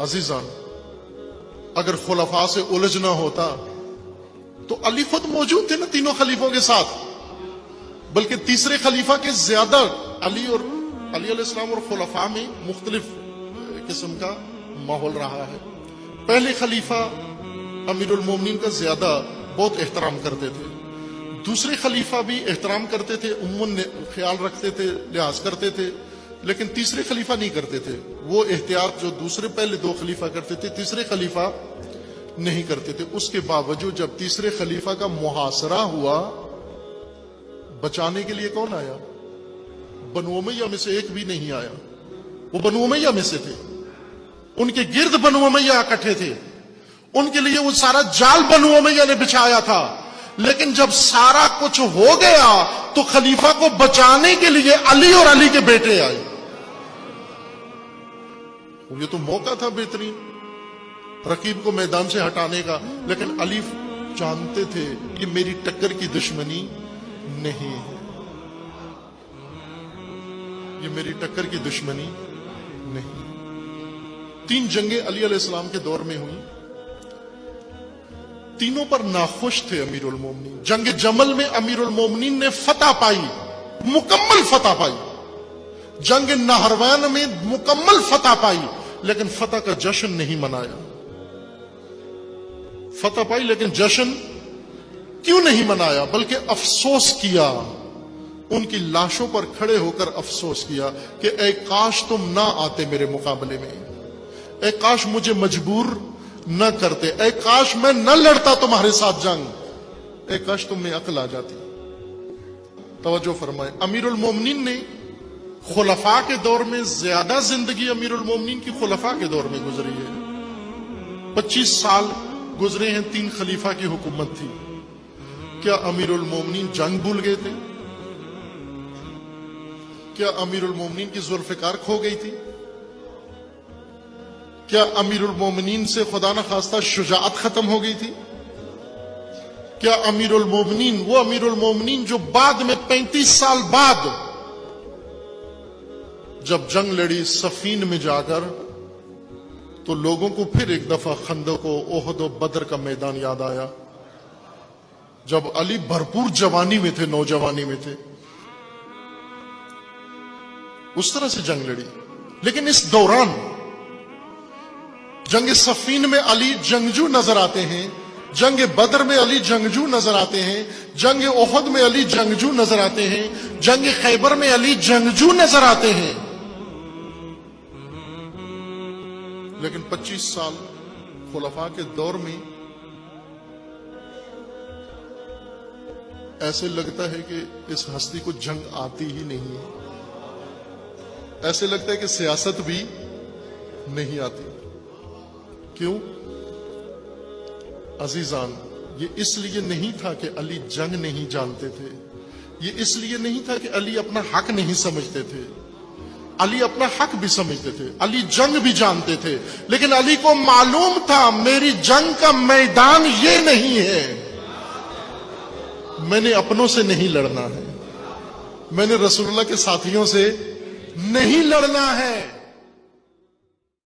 عزیزان، اگر خلفاء سے الجھنا ہوتا تو علی خود موجود تھے نا تینوں خلیفوں کے ساتھ، بلکہ تیسرے خلیفہ کے زیادہ علی علیہ السلام اور خلفاء میں مختلف قسم کا ماحول رہا ہے۔ پہلے خلیفہ امیر المومنین کا زیادہ بہت احترام کرتے تھے، دوسرے خلیفہ بھی احترام کرتے تھے، عموماً خیال رکھتے تھے، لحاظ کرتے تھے، لیکن تیسرے خلیفہ نہیں کرتے تھے۔ وہ احتیاط جو دوسرے پہلے دو خلیفہ کرتے تھے، تیسرے خلیفہ نہیں کرتے تھے۔ اس کے باوجود جب تیسرے خلیفہ کا محاصرہ ہوا، بچانے کے لیے کون آیا؟ بنو امیہ میں سے ایک بھی نہیں آیا۔ وہ بنو امیہ میں سے تھے، ان کے گرد بنو امیہ اکٹھے تھے، ان کے لیے وہ سارا جال بنو امیہ نے بچھایا تھا۔ لیکن جب سارا کچھ ہو گیا تو خلیفہ کو بچانے کے لیے علی اور علی کے بیٹے آئے۔ یہ تو موقع تھا بہترین رقیب کو میدان سے ہٹانے کا، لیکن علی جانتے تھے کہ میری ٹکر کی دشمنی نہیں ہے، یہ میری ٹکر کی دشمنی نہیں۔ 3 جنگیں علی علیہ السلام کے دور میں ہوئی، تینوں پر ناخوش تھے امیر المومنین۔ جنگ جمل میں امیر المومنین نے فتح پائی، مکمل فتح پائی۔ جنگ نہروان میں مکمل فتح پائی، لیکن فتح کا جشن نہیں منایا۔ فتح پائی لیکن جشن کیوں نہیں منایا، بلکہ افسوس کیا، ان کی لاشوں پر کھڑے ہو کر افسوس کیا کہ اے کاش تم نہ آتے میرے مقابلے میں، اے کاش مجھے مجبور نہ کرتے، اے کاش میں نہ لڑتا تمہارے ساتھ جنگ، اے کاش تم میں عقل آ جاتی۔ توجہ فرمائے، امیر المومنین نے خلفاء کے دور میں زیادہ زندگی امیر المومنین کی خلفاء کے دور میں گزری ہے۔ 25 سال گزرے ہیں، 3 خلیفہ کی حکومت تھی۔ کیا امیر المومنین جنگ بھول گئے تھے؟ کیا امیر المومنین کی ذوالفقار کھو گئی تھی؟ کیا امیر المومنین سے خدا نخواستہ شجاعت ختم ہو گئی تھی؟ کیا امیر المومنین، وہ امیر المومنین جو بعد میں 35 سال بعد جب جنگ لڑی صفین میں جا کر، تو لوگوں کو پھر ایک دفعہ خندق و احد و بدر کا میدان یاد آیا، جب علی بھرپور جوانی میں تھے، نوجوانی میں تھے، اس طرح سے جنگ لڑی۔ لیکن اس دوران جنگ صفین میں علی جنگجو نظر آتے ہیں، جنگ بدر میں علی جنگجو نظر آتے ہیں، جنگ احد میں علی جنگجو نظر آتے ہیں، جنگ خیبر میں علی جنگجو نظر آتے ہیں، لیکن 25 سال خلفاء کے دور میں ایسے لگتا ہے کہ اس ہستی کو جنگ آتی ہی نہیں ہے، ایسے لگتا ہے کہ سیاست بھی نہیں آتی۔ کیوں؟ عزیزان، یہ اس لیے نہیں تھا کہ علی جنگ نہیں جانتے تھے، یہ اس لیے نہیں تھا کہ علی اپنا حق نہیں سمجھتے تھے، علی اپنا حق بھی سمجھتے تھے، علی جنگ بھی جانتے تھے، لیکن علی کو معلوم تھا میری جنگ کا میدان یہ نہیں ہے، میں نے اپنوں سے نہیں لڑنا ہے، میں نے رسول اللہ کے ساتھیوں سے نہیں لڑنا ہے۔